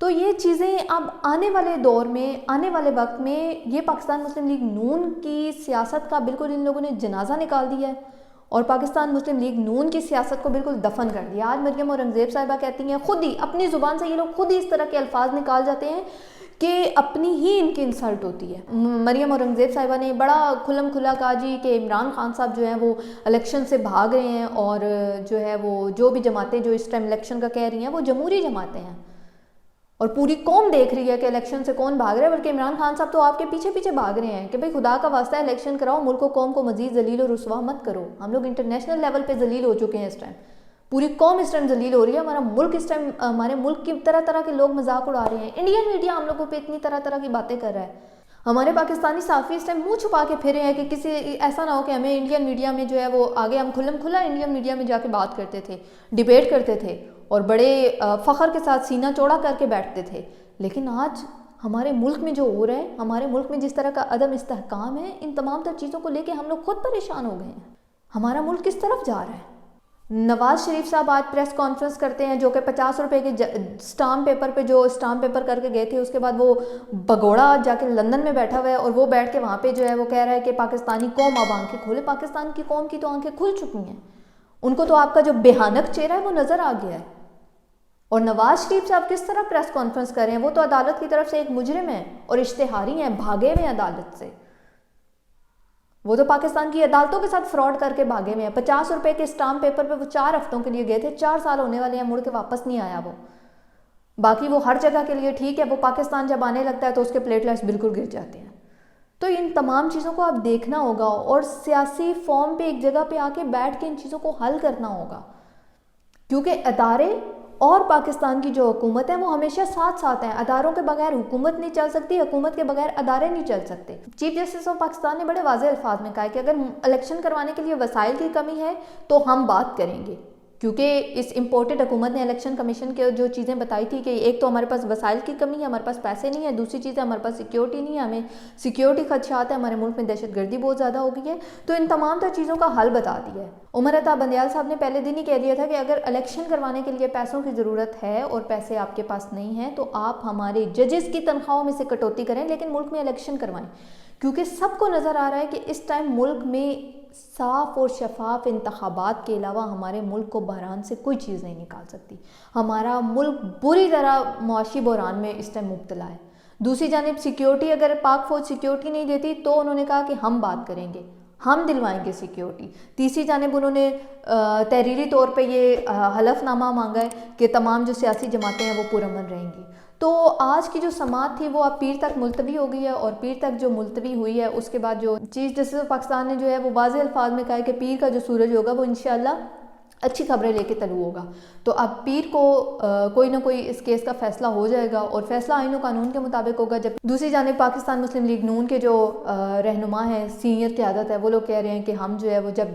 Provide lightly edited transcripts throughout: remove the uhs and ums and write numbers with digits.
تو یہ چیزیں اب آنے والے دور میں، آنے والے وقت میں یہ پاکستان مسلم لیگ نون کی سیاست کا بالکل ان لوگوں نے جنازہ نکال دیا ہے اور پاکستان مسلم لیگ نون کی سیاست کو بالکل دفن کر دیا۔ آج مریم اورنگزیب صاحبہ کہتی ہیں، خود ہی اپنی زبان سے یہ لوگ خود ہی اس طرح کے الفاظ نکال جاتے ہیں کہ اپنی ہی ان کی انسلٹ ہوتی ہے۔ مریم اورنگزیب صاحبہ نے بڑا کھلم کھلا کہا جی کہ عمران خان صاحب جو ہیں وہ الیکشن سے بھاگ رہے ہیں، اور جو ہے وہ جو بھی جماعتیں جو اس ٹائم الیکشن کا کہہ رہی ہیں وہ جمہوری جماعتیں ہیں، اور پوری قوم دیکھ رہی ہے کہ الیکشن سے کون بھاگ رہا ہے، بلکہ عمران خان صاحب تو آپ کے پیچھے پیچھے بھاگ رہے ہیں کہ بھئی خدا کا واسطہ الیکشن کراؤ، ملک و قوم کو مزید ذلیل و رسوا مت کرو۔ ہم لوگ انٹرنیشنل لیول پہ ذلیل ہو چکے ہیں اس ٹائم، پوری قوم اس ٹائم ذلیل ہو رہی ہے، ہمارا ملک اس ٹائم، ہمارے ملک کی طرح طرح کے لوگ مذاق اڑا رہے ہیں، انڈین میڈیا ہم لوگوں پہ اتنی طرح طرح کی باتیں کر رہا ہے، ہمارے پاکستانی صحافی اس ٹائم منہ چھپا کے پھرے ہیں کہ کسی ایسا نہ ہو کہ ہمیں انڈین میڈیا میں جو ہے وہ آگے، ہم کھلم کھلا انڈین میڈیا میں جا کے بات کرتے تھے، ڈیبیٹ کرتے تھے اور بڑے فخر کے ساتھ سینہ چوڑا کر کے بیٹھتے تھے، لیکن آج ہمارے ملک میں جو ہو رہا ہے، ہمارے ملک میں جس طرح کا عدم استحکام ہے، ان تمام تر چیزوں کو لے کے ہم لوگ خود پریشان ہو گئے ہیں۔ ہمارا ملک کس طرف جا رہا ہے؟ نواز شریف صاحب آج پریس کانفرنس کرتے ہیں جو کہ 50 روپے کے اسٹامپ پیپر پہ جو اسٹامپ پیپر کر کے گئے تھے، اس کے بعد وہ بگوڑا جا کے لندن میں بیٹھا ہوا ہے اور وہ بیٹھ کے وہاں پہ جو ہے وہ کہہ رہا ہے کہ پاکستانی قوم اب آنکھیں کھولے۔ پاکستان کی قوم کی تو آنکھیں کھل چکی ہیں، ان کو تو آپ کا جو بھیانک چہرہ ہے وہ نظر آ گیا ہے۔ اور نواز شریف صاحب کس طرح پریس کانفرنس کر رہے ہیں؟ وہ تو عدالت کی طرف سے ایک مجرم ہیں اور اشتہاری ہیں، بھاگے ہوئے ہیں عدالت سے، وہ تو پاکستان کی عدالتوں کے ساتھ فراڈ کر کے بھاگے ہوئے ہیں۔ 50 روپے کے اسٹامپ پیپر پہ وہ 4 ہفتوں کے لیے گئے تھے، 4 سال ہونے والے ہیں، مڑ کے واپس نہیں آیا وہ۔ باقی وہ ہر جگہ کے لیے ٹھیک ہے، وہ پاکستان جب آنے لگتا ہے تو اس کے پلیٹلیٹس بالکل گر جاتے ہیں۔ تو ان تمام چیزوں کو آپ دیکھنا ہوگا اور سیاسی فارم پہ ایک جگہ پہ آ کے بیٹھ کے ان چیزوں کو حل کرنا ہوگا، کیونکہ ادارے اور پاکستان کی جو حکومت ہے وہ ہمیشہ ساتھ ساتھ ہیں۔ اداروں کے بغیر حکومت نہیں چل سکتی، حکومت کے بغیر ادارے نہیں چل سکتے۔ چیف جسٹس آف پاکستان نے بڑے واضح الفاظ میں کہا ہے کہ اگر الیکشن کروانے کے لیے وسائل کی کمی ہے تو ہم بات کریں گے، کیونکہ اس امپورٹڈ حکومت نے الیکشن کمیشن کے جو چیزیں بتائی تھی کہ ایک تو ہمارے پاس وسائل کی کمی ہے، ہمارے پاس پیسے نہیں ہے، دوسری چیز ہے ہمارے پاس سیکیورٹی نہیں ہے، ہمیں سیکیورٹی خدشات ہے، ہمارے ملک میں دہشت گردی بہت زیادہ ہو گئی ہے، تو ان تمام تر چیزوں کا حل بتا دیا ہے۔ عمر عطا بندیال صاحب نے پہلے دن ہی کہہ دیا تھا کہ اگر الیکشن کروانے کے لیے پیسوں کی ضرورت ہے اور پیسے آپ کے پاس نہیں ہیں تو آپ ہمارے ججز کی تنخواہوں میں سے کٹوتی کریں، لیکن ملک میں الیکشن کروائیں، کیونکہ سب کو نظر آ رہا ہے کہ اس ٹائم ملک میں صاف اور شفاف انتخابات کے علاوہ ہمارے ملک کو بحران سے کوئی چیز نہیں نکال سکتی۔ ہمارا ملک بری طرح معاشی بحران میں اس ٹائم مبتلا ہے۔ دوسری جانب سیکیورٹی، اگر پاک فوج سیکیورٹی نہیں دیتی تو انہوں نے کہا کہ ہم بات کریں گے، ہم دلوائیں گے سیکیورٹی۔ تیسری جانب انہوں نے تحریری طور پہ یہ حلف نامہ مانگا ہے کہ تمام جو سیاسی جماعتیں ہیں وہ پرامن رہیں گی۔ تو آج کی جو سماعت تھی وہ اب پیر تک ملتوی ہو گئی ہے، اور پیر تک جو ملتوی ہوئی ہے اس کے بعد جو چیف جسٹس آف پاکستان نے جو ہے وہ واضح الفاظ میں کہا ہے کہ پیر کا جو سورج ہوگا وہ انشاءاللہ اچھی خبریں لے کے طلوع ہوگا۔ تو اب پیر کو کوئی نہ کوئی اس کیس کا فیصلہ ہو جائے گا، اور فیصلہ آئین و قانون کے مطابق ہوگا۔ جب دوسری جانب پاکستان مسلم لیگ نون کے جو رہنما ہیں، سینئر قیادت ہے، وہ لوگ کہہ رہے ہیں کہ ہم جو ہے وہ جب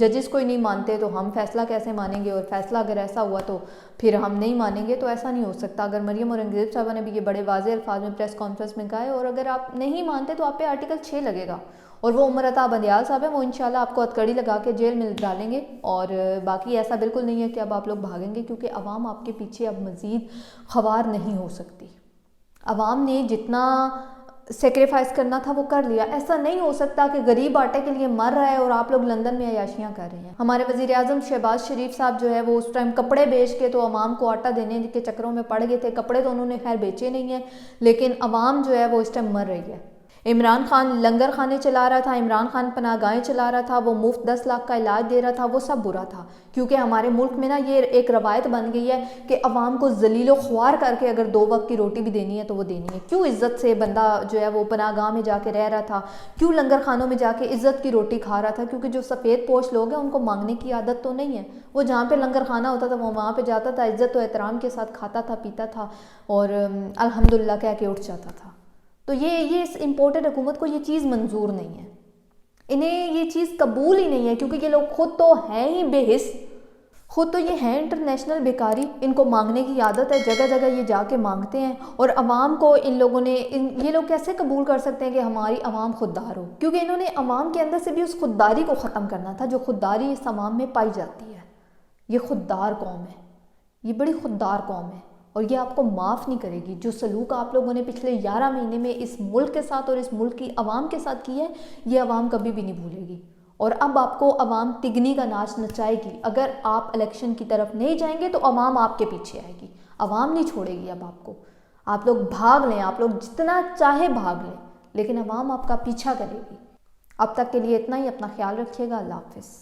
ججز کو ہی نہیں مانتے تو ہم فیصلہ کیسے مانیں گے، اور فیصلہ اگر ایسا ہوا تو پھر ہم نہیں مانیں گے، تو ایسا نہیں ہو سکتا۔ اگر مریم اورنگزیب صاحبہ نے بھی یہ بڑے واضح الفاظ میں پریس کانفرنس میں کہا ہے، اور اگر آپ نہیں مانتے تو آپ پہ آرٹیکل 6 لگے گا، اور وہ عمر عطا بندیال صاحب ہیں، وہ انشاءاللہ آپ کو ہتھکڑی لگا کے جیل میں ڈالیں گے۔ اور باقی ایسا بالکل نہیں ہے کہ اب آپ لوگ بھاگیں گے، کیونکہ عوام آپ کے پیچھے اب مزید خوار نہیں ہو سکتی۔ عوام نے جتنا سیکریفائز کرنا تھا وہ کر لیا۔ ایسا نہیں ہو سکتا کہ غریب آٹے کے لیے مر رہا ہے اور آپ لوگ لندن میں عیاشیاں کر رہے ہیں۔ ہمارے وزیر اعظم شہباز شریف صاحب جو ہے وہ اس ٹائم کپڑے بیچ کے تو عوام کو آٹا دینے کے چکروں میں پڑ گئے تھے۔ کپڑے تو انہوں نے خیر بیچے نہیں ہیں، لیکن عوام جو ہے وہ اس ٹائم مر رہی ہے۔ عمران خان لنگر خانے چلا رہا تھا، عمران خان پناہ گاہیں چلا رہا تھا، وہ مفت 10 لاکھ کا علاج دے رہا تھا، وہ سب برا تھا، کیونکہ ہمارے ملک میں نا یہ ایک روایت بن گئی ہے کہ عوام کو ذلیل و خوار کر کے اگر 2 وقت کی روٹی بھی دینی ہے تو وہ دینی ہے۔ کیوں عزت سے بندہ جو ہے وہ پناہ گاہ میں جا کے رہ رہا تھا، کیوں لنگر خانوں میں جا کے عزت کی روٹی کھا رہا تھا؟ کیونکہ جو سفید پوش لوگ ہیں ان کو مانگنے کی عادت تو نہیں ہے، وہ جہاں پہ لنگر خانہ ہوتا تھا وہ وہاں پہ جاتا تھا، عزت و احترام کے ساتھ کھاتا تھا، پیتا تھا، اور الحمدللہ کہہ کے اٹھ جاتا تھا۔ تو یہ اس امپورٹڈ حکومت کو یہ چیز منظور نہیں ہے، انہیں یہ چیز قبول ہی نہیں ہے، کیونکہ یہ لوگ خود تو ہیں ہی بے حس، خود تو یہ ہیں انٹرنیشنل بیکاری، ان کو مانگنے کی عادت ہے، جگہ جگہ یہ جا کے مانگتے ہیں، اور عوام کو ان لوگوں نے یہ لوگ کیسے قبول کر سکتے ہیں کہ ہماری عوام خوددار ہو؟ کیونکہ انہوں نے عوام کے اندر سے بھی اس خودداری کو ختم کرنا تھا جو خودداری اس عوام میں پائی جاتی ہے۔ یہ خوددار قوم ہے، یہ بڑی خوددار قوم ہے، اور یہ آپ کو معاف نہیں کرے گی۔ جو سلوک آپ لوگوں نے پچھلے 11 مہینے میں اس ملک کے ساتھ اور اس ملک کی عوام کے ساتھ کیا ہے، یہ عوام کبھی بھی نہیں بھولے گی۔ اور اب آپ کو عوام تگنی کا ناچ نچائے گی۔ اگر آپ الیکشن کی طرف نہیں جائیں گے تو عوام آپ کے پیچھے آئے گی، عوام نہیں چھوڑے گی اب آپ کو۔ آپ لوگ بھاگ لیں، آپ لوگ جتنا چاہے بھاگ لیں، لیکن عوام آپ کا پیچھا کرے گی۔ اب تک کے لیے اتنا ہی، اپنا خیال رکھیے گا، اللہ حافظ۔